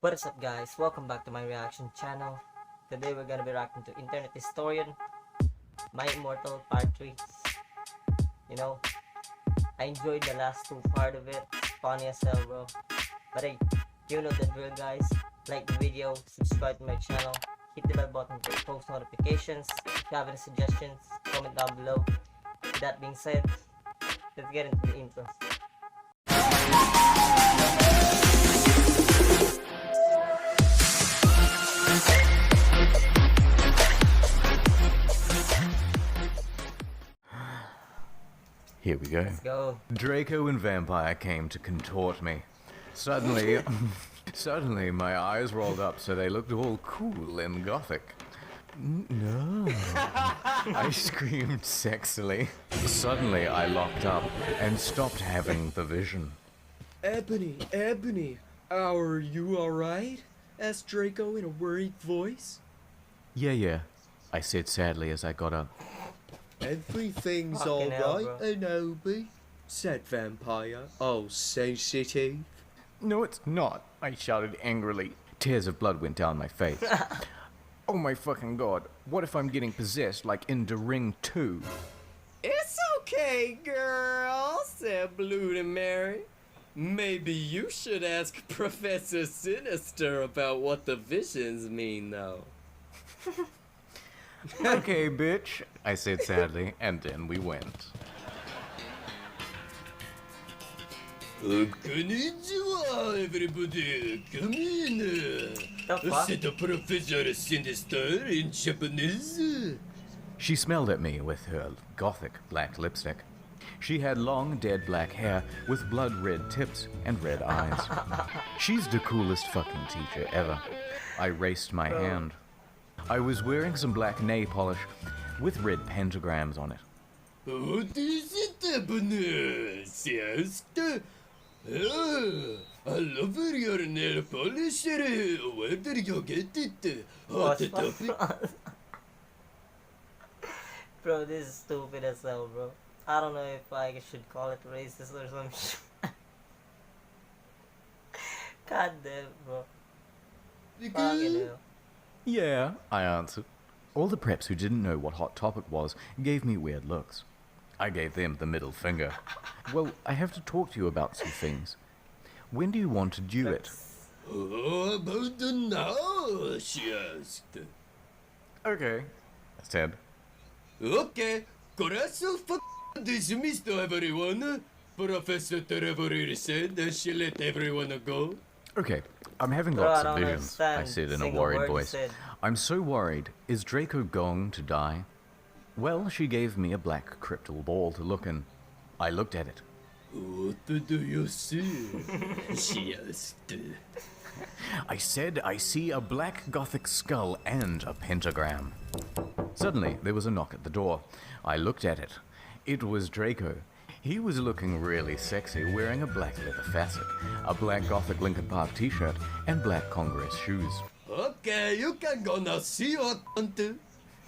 What is up guys, welcome back to my reaction channel. Today we're gonna be reacting to Internet Historian, My Immortal Part 3. You know, I enjoyed the last two part of it, funny as hell bro. But hey, you know the drill guys, like the video, subscribe to my channel, hit the bell button for post notifications. If you have any suggestions, comment down below. With that being said, let's get into the intro. Here we go. Let's go. Draco and Vampire came to contort me. Suddenly, suddenly my eyes rolled up so they looked all cool and gothic. No. I screamed sexily. Suddenly I locked up and stopped having the vision. Ebony, are you alright? Asked Draco in a worried voice. Yeah, I said sadly as I got up. Everything's Fucking hell, alright, bro. Anobi, said Vampire, all sensitive. No, it's not, I shouted angrily. Tears of blood went down my face. Oh my fucking god, what if I'm getting possessed like in The Ring 2? It's okay, girl, said Bloody Mary. Maybe you should ask Professor Sinister about what the visions mean, though. Okay, bitch, I said sadly, and then we went. Konnichiwa, everybody. Come in. The fuck? Said the Professor Sinister in Japanese. She smelled at me with her gothic black lipstick. She had long, dead black hair with blood red tips and red eyes. She's the coolest fucking teacher ever. I raised my hand. I was wearing some black nail polish with red pentagrams on it. What is it, Ebony? Siesta? I love your nail polish. Where did you get it? Hot topic. Bro, this is stupid as hell, bro. I don't know if I should call it racist or some shit. God damn, bro. Fucking hell. Yeah, I answered. All the preps who didn't know what Hot Topic was gave me weird looks. I gave them the middle finger. Well, I have to talk to you about some things. When do you want to do it? How about now? She asked. Okay, I said. Okay, corazón dismissed everyone. Professor Trevor said that she let everyone go. Okay, I'm having Bro, lots I of don't visions, I understand said in a single worried word you voice. said. I'm so worried. Is Draco going to die? Well, she gave me a black crystal ball to look in. I looked at it. What do you see? She asked. I said I see a black gothic skull and a pentagram. Suddenly, there was a knock at the door. I looked at it. It was Draco. He was looking really sexy, wearing a black leather facet, a black gothic Linkin Park t-shirt, and black Congress shoes. Okay, you can go now. See you, cunt,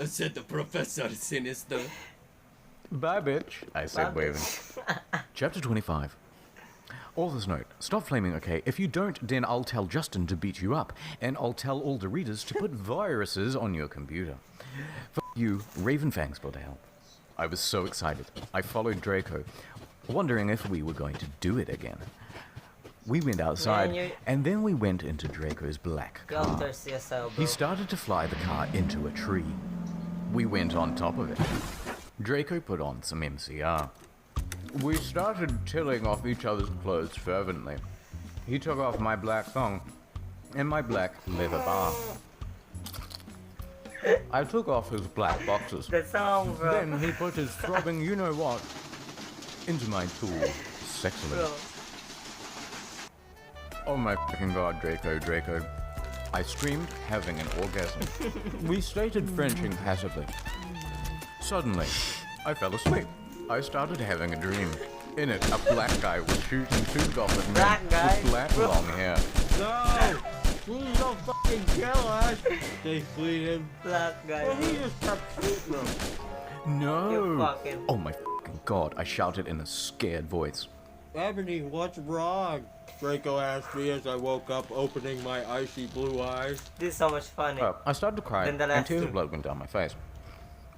said the Professor Sinister. Bye, bitch, I said, Bye, waving. Chapter 25. Author's note, stop flaming, okay? If you don't, then I'll tell Justin to beat you up, and I'll tell all the readers to put viruses on your computer. F you, Ravenfang's got to help. I was so excited. I followed Draco, wondering if we were going to do it again. We went outside, Man, and then we went into Draco's black Go car. thirsty as hell, bro. He started to fly the car into a tree. We went on top of it. Draco put on some MCR. We started tilling off each other's clothes fervently. He took off my black thong and my black leather bar. I took off his black boxers. The song, bro. Then he put his throbbing you-know-what into my tool sexily. Bro. Oh my fucking god, Draco. I screamed, having an orgasm. We stated Frenching passively. Suddenly, I fell asleep. I started having a dream. In it, a black guy was shooting two gothic men Black guy? with black long hair. No! Please don't fucking kill us! They pleaded. Black guy. But he just kept shooting them. No! You fucking- Oh my fucking god, I shouted in a scared voice. Ebony, what's wrong? Draco asked me as I woke up, opening my icy blue eyes. This is so much funny. I started to cry, Then the and last tears two. of blood went down my face.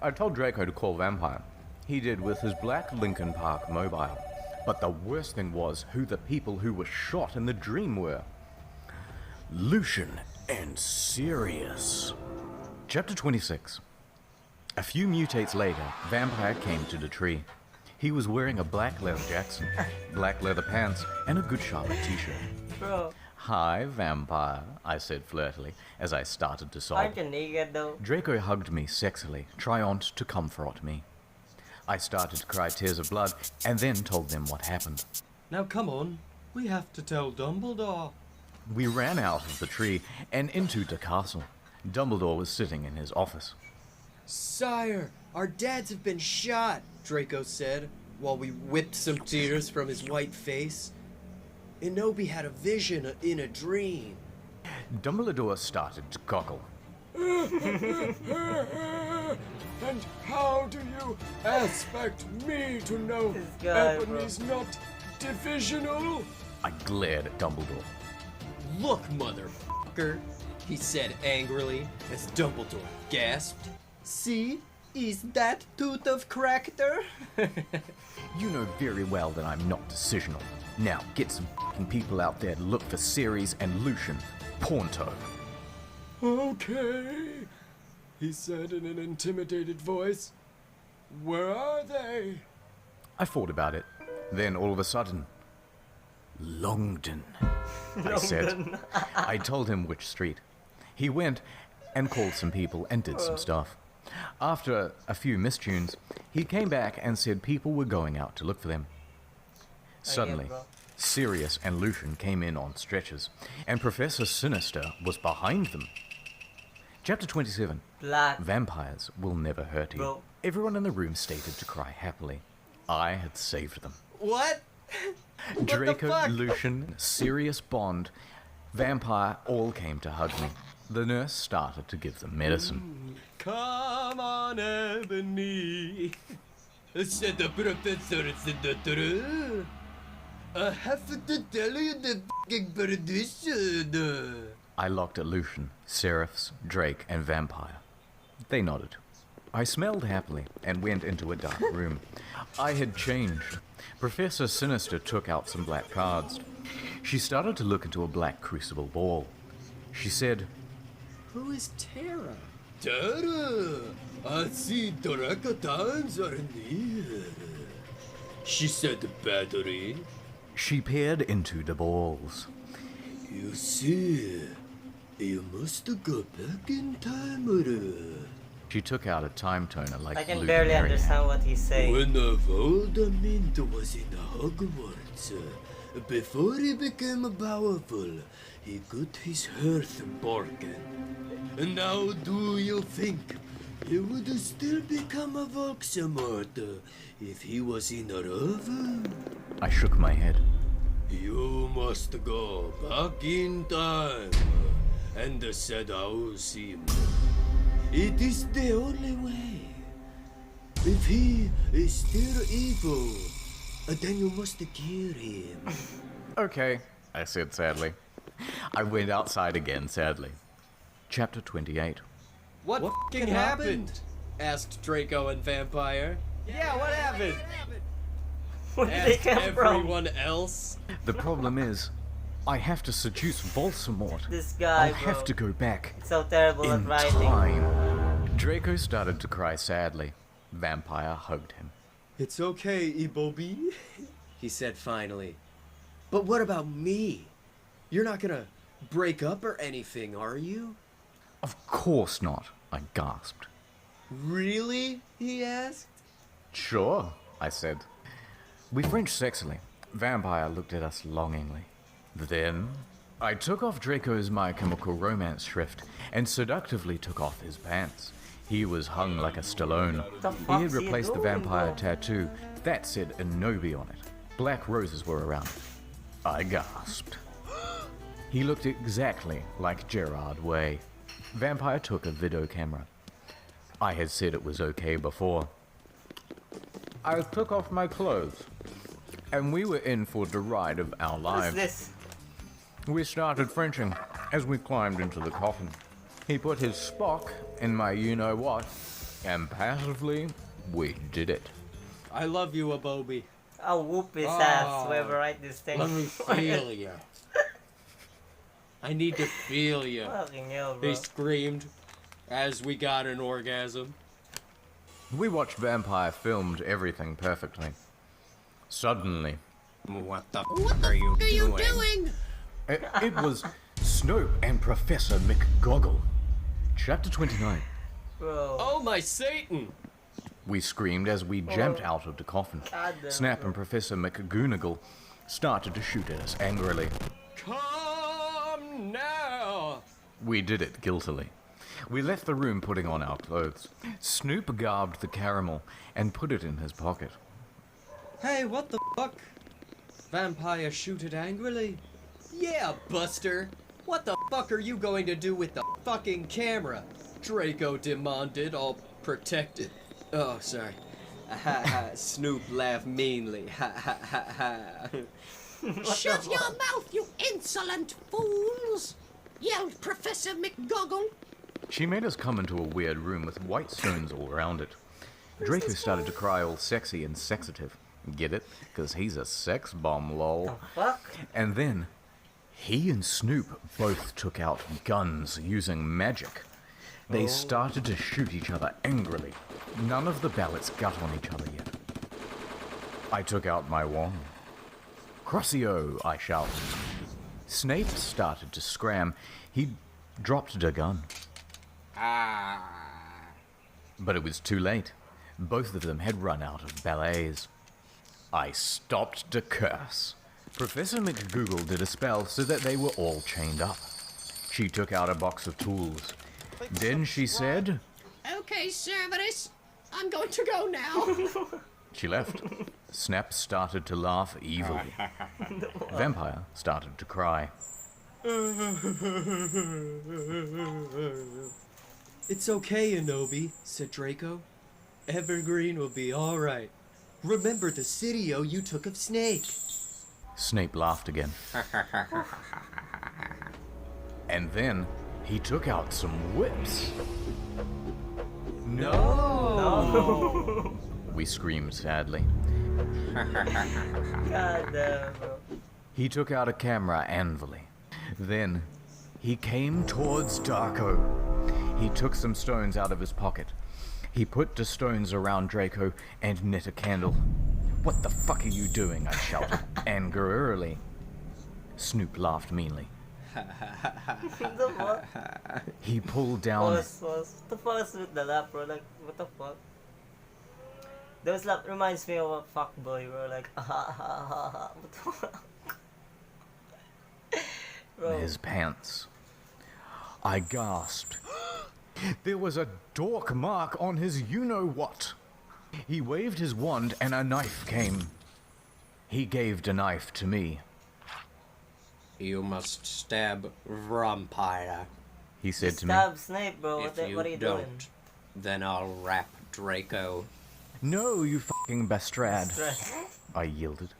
I told Draco to call Vampire. He did with his black Lincoln Park mobile. But the worst thing was who the people who were shot in the dream were. Lucian and Sirius. Chapter 26. A few mutates later, Vampire came to the tree. He was wearing a black leather Jackson, black leather pants, and a Good Charlotte t-shirt. Bro, Hi, Vampire, I said flirtily as I started to sob. aren't you naked though? Draco hugged me sexily, trying to comfort me. I started to cry tears of blood, and then told them what happened. Now come on, we have to tell Dumbledore. We ran out of the tree and into the castle. Dumbledore was sitting in his office. Sire, our dads have been shot, Draco said, while we whipped some tears from his white face. Inobi had a vision in a dream. Dumbledore started to cockle. And how do you expect me to know This guy, Ebony's not divisional? I glared at Dumbledore. Look, motherfucker, he said angrily as Dumbledore gasped. See? Is that tooth of character? You know very well that I'm not decisional. Now get some f***ing people out there to look for Ceres and Lucian. Ponto. Okay, he said in an intimidated voice. Where are they? I thought about it. Then all of a sudden, Longdon, I said. I told him which street. He went and called some people and did some stuff. After a few mistunes, he came back and said people were going out to look for them. Suddenly, bro. Sirius and Lucian came in on stretchers, and Professor Sinister was behind them. Chapter 27. Black. Vampires will never hurt you. Bro. Everyone in the room stated to cry happily. I had saved them. What? Draco, fuck? Lucian, Sirius Bond, Vampire all came to hug me. The nurse started to give them medicine. Come on, Ebony, said the professor. I have to tell you the fucking prediction. I looked at Lucian, Seraphs, Drake, and Vampire. They nodded. I smelled happily and went into a dark room. I had changed. Professor Sinister took out some black cards. She started to look into a black crucible ball. She said, Who is Tara? Tara, I see Dracottans are near. She said the battery. she peered into the balls. You see, you must go back in time, or She took out a time toner like I can Luke barely Mary had. understand what he's saying. when Voldemort was in Hogwarts, before he became powerful, he got his hearth broken. And now do you think he would still become a Voldemort if he was in a river? I shook my head. You must go back in time and seduce him. It is the only way. If he is still evil, then you must kill him. Okay, I said sadly. I went outside again sadly. Chapter 28. What fucking happened? Asked Draco and Vampire. Yeah, what happened? Where did they Asked come from? everyone else. The problem is, I have to seduce Voldemort. This guy, I'll bro. have to go back So terrible at in writing. time. Draco started to cry sadly. Vampire hugged him. It's okay, Ibobi, he said finally. But what about me? You're not gonna break up or anything, are you? Of course not, I gasped. Really? He asked. Sure, I said. We Frenched sexily. Vampire looked at us longingly. Then, I took off Draco's My Chemical Romance shrift and seductively took off his pants. He was hung like a Stallone. The He had fuck's he replaced the doing, vampire bro? tattoo that said Inobi on it. Black roses were around it. I gasped. He looked exactly like Gerard Way. Vampire took a video camera. I had said it was okay before. I took off my clothes, and we were in for the ride of our What's lives. this? We started Frenching as we climbed into the coffin. He put his Spock in my you-know-what, and passively, we did it. I love you, Abobi. I'll whoop his Oh. ass whoever write this thing. Let me feel you. I need to feel you. Fucking hell, bro. He screamed as we got an orgasm. We watched Vampire filmed everything perfectly. Suddenly, What the f are you doing? it was Snope and Professor McGoggle. Chapter 29. Bro. Oh my Satan! We screamed as we jumped out of the coffin. God damn it, Snap bro. and Professor McGoonagall started to shoot at us angrily. Come now! We did it guiltily. We left the room putting on our clothes. Snoop garbed the caramel and put it in his pocket. Hey, what the fuck? Vampire shoot it angrily? Yeah, Buster. What the fuck are you going to do with the fucking camera? Draco demanded, all protected. Oh, sorry. Ha ha. Snoop laughed meanly. Ha ha ha ha. Shut your mouth, you insolent fools! Yelled Professor McGoggle. She made us come into a weird room with white stones all around it. Draco started to cry all sexy and sexative. Get it? 'Cause he's a sex bomb, lol. Fuck. And then, he and Snoop both took out guns using magic. They started to shoot each other angrily. None of the ballots got on each other yet. I took out my wand. Crossio, I shouted. Snape started to scram. He dropped the gun. But it was too late. Both of them had run out of ballets. I stopped to curse. Professor McGoogle did a spell so that they were all chained up. She took out a box of tools. Then she said... Okay, Cerberus, I'm going to go now. She left. Snap started to laugh evilly. Vampire started to cry. It's okay, Anobi, said Draco. Evergreen will be alright. Remember the Sidio you took of Snake. Snape laughed again. And then he took out some whips. No! We screamed sadly. God damn, bro. He took out a camera angrily. Then he came towards Darko. He took some stones out of his pocket. He put the stones around Draco and lit a candle. What the fuck are you doing? I shouted angrily. Snoop laughed meanly. What the fuck? He pulled down. What the fuck is with the lap, bro? Like, what the fuck? Those lap reminds me of a fuckboy, bro. Like, what the fuck? Bro. His pants. I gasped. There was a dork mark on his you-know-what. He waved his wand and a knife came. He gave the knife to me. You must stab Vampire. He said to me, Stab Snape, bro. If What are you don't, doing? then I'll rap Draco. "No, you fucking bastard," Stress. I yielded.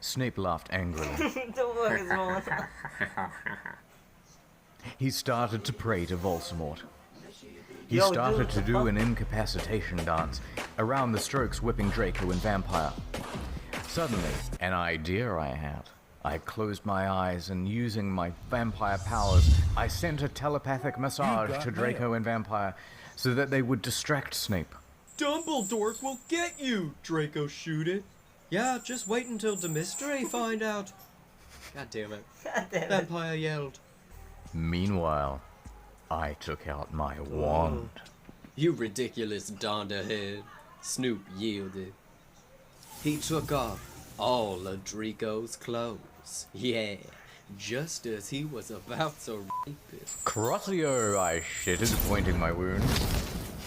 Snape laughed angrily. The fuck is wrong with that? He started to pray to Voldemort. He Yo, started dude, to the do fuck? an incapacitation dance, around the strokes whipping Draco and Vampire. Suddenly, an idea I had. I closed my eyes and using my vampire powers, I sent a telepathic massage to Draco and Vampire so that they would distract Snape. Dumbledore will get you, Draco shooted. Yeah, just wait until the mystery find out. God damn it. God damn it. Vampire yelled. Meanwhile, I took out my wand. You ridiculous donderhead. Snoop yielded. He took off all of Draco's clothes. Yeah, just as he was about to rape it. Crossio, I shitted, pointing my wound.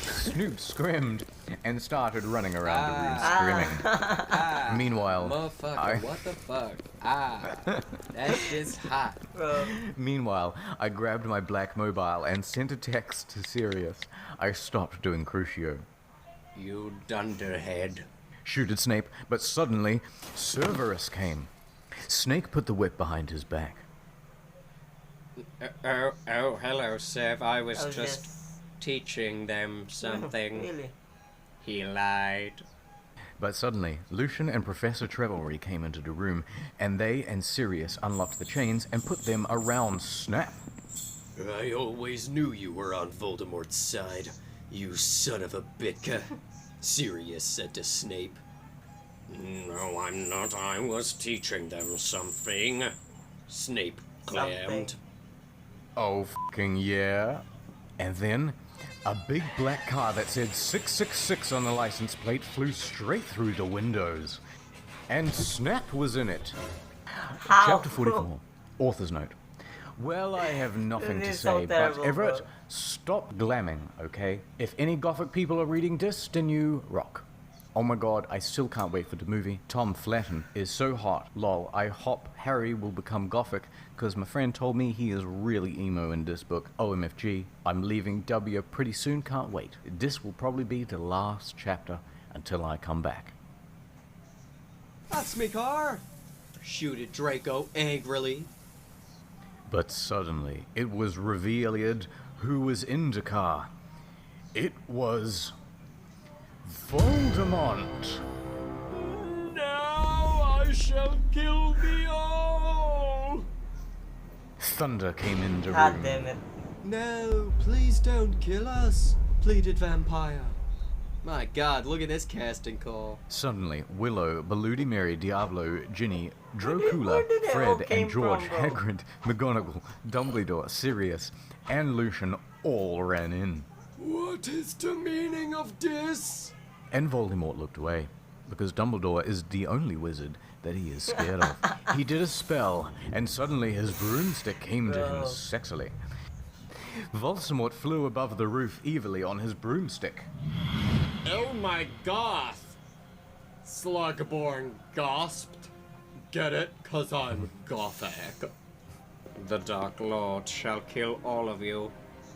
Snoop screamed and started running around the room screaming. Meanwhile, Motherfucker, what the fuck? That's just hot. Bro. Meanwhile, I grabbed my black mobile and sent a text to Sirius. I stopped doing Crucio. You dunderhead. Shooted Snape, but suddenly, Cerberus came. Snake put the whip behind his back. Hello, Sev. I was I was just teaching them something. Really? He lied. But suddenly, Lucian and Professor Trevelry came into the room, and they and Sirius unlocked the chains and put them around Snap. I always knew you were on Voldemort's side, you son of a bitka, Sirius said to Snape. No, I'm not. I was teaching them something, Snape clammed. Oh, fucking yeah. And then, a big black car that said 666 on the license plate flew straight through the windows. And Snap was in it. How? Chapter 44. Author's note. Well, I have nothing This to is so say, terrible, but Everett, bro. stop glamming, okay? If any Gothic people are reading this, then you rock. Oh my god, I still can't wait for the movie. Tom Flatten is so hot. Lol, I hope Harry will become Gothic, because my friend told me he is really emo in this book. OMFG, I'm leaving W pretty soon, can't wait. This will probably be the last chapter until I come back. That's me car! Shooted Draco angrily. But suddenly, it was revealed who was in the car. It was Voldemort. Now I shall kill thee all! Thunder came in the God room. damn it. No, please don't kill us, pleaded Vampire. My god, look at this casting call. Suddenly, Willow, Bloody Mary, Diablo, Ginny, Dracula, Where did they all Fred, came and George, from, bro? Hagrid, McGonagall, Dumbledore, Sirius, and Lucian all ran in. What is the meaning of this? And Voldemort looked away, because Dumbledore is the only wizard that he is scared of. He did a spell, and suddenly his broomstick came to him Bro. sexily. Voldemort flew above the roof evilly on his broomstick. Oh my goth! Slugborn gasped. Get it? 'Cause I'm Gothic. The Dark Lord shall kill all of you.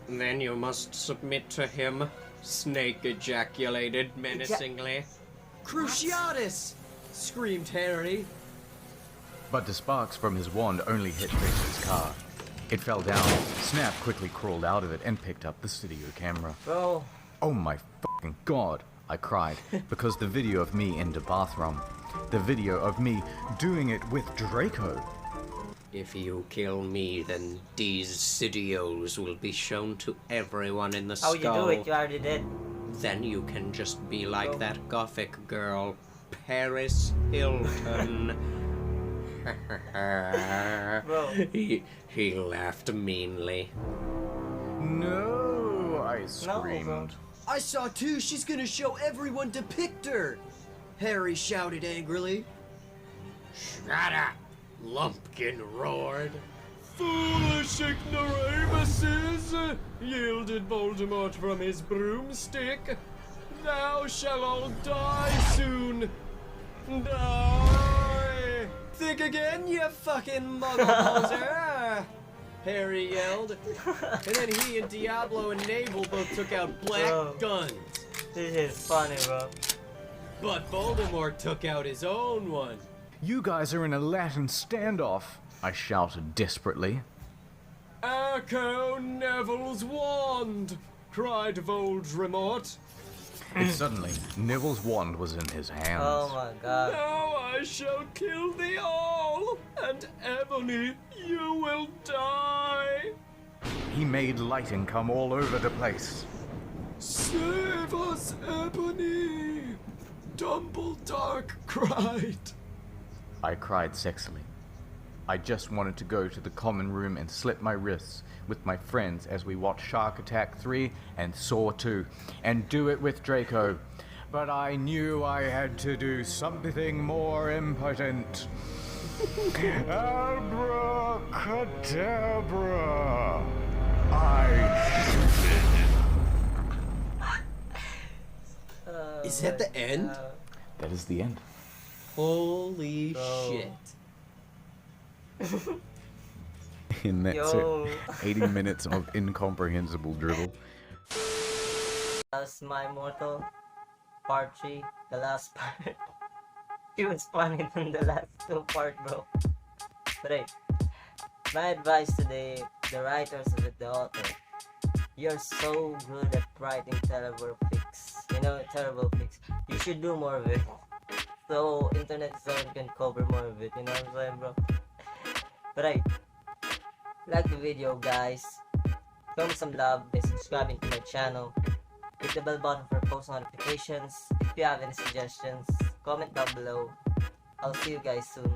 Then you must submit to him, Snake ejaculated menacingly. Cruciatus! Screamed Harry. But the sparks from his wand only hit Draco's car. It fell down. Snap quickly crawled out of it and picked up the studio camera. Bro. Oh my fucking god, I cried, because the video of me in the bathroom. The video of me doing it with Draco. If you kill me, then these studios will be shown to everyone in the How skull. you do it? You already did. Then you can just be like Bro. that Gothic girl, Paris Hilton. Bro. He laughed meanly. No, I bro. screamed. I saw too. She's gonna show everyone depict her. Harry shouted angrily. Shut up, Lumpkin roared. Foolish ignoramuses! Yielded Voldemort from his broomstick. Thou shalt all die soon. Die! Think again, you fucking muggle-poser! Harry yelled. And then he and Diablo and Navel both took out black Bro. guns. This is funny, bro. But Voldemort took out his own one. You guys are in a Latin standoff, I shouted desperately. Echo Neville's wand! Cried Voldemort. And suddenly, Neville's wand was in his hands. Oh my god. Now I shall kill thee all, and Ebony, you will die. He made lighting come all over the place. Save us, Ebony! Dumbledore cried. I cried sexily. I just wanted to go to the common room and slit my wrists with my friends as we watched Shark Attack 3 and Saw 2, and do it with Draco. But I knew I had to do something more important. Abracadabra! Is that the end? That is the end. Holy Bro. shit. And that's Yo. it. 80 minutes of incomprehensible dribble. That's my Immortal part 3, the last part. It was funny than the last two part, bro. But hey, my advice today, the writers of it, the author. You're so good at writing terrible fics. You know, terrible fics. You should do more of it. So internet zone can cover more of it. You know what I'm saying, bro? But hey, like the video, guys. Show me some love by subscribing to my channel. Hit the bell button for post notifications. If you have any suggestions, comment down below. I'll see you guys soon.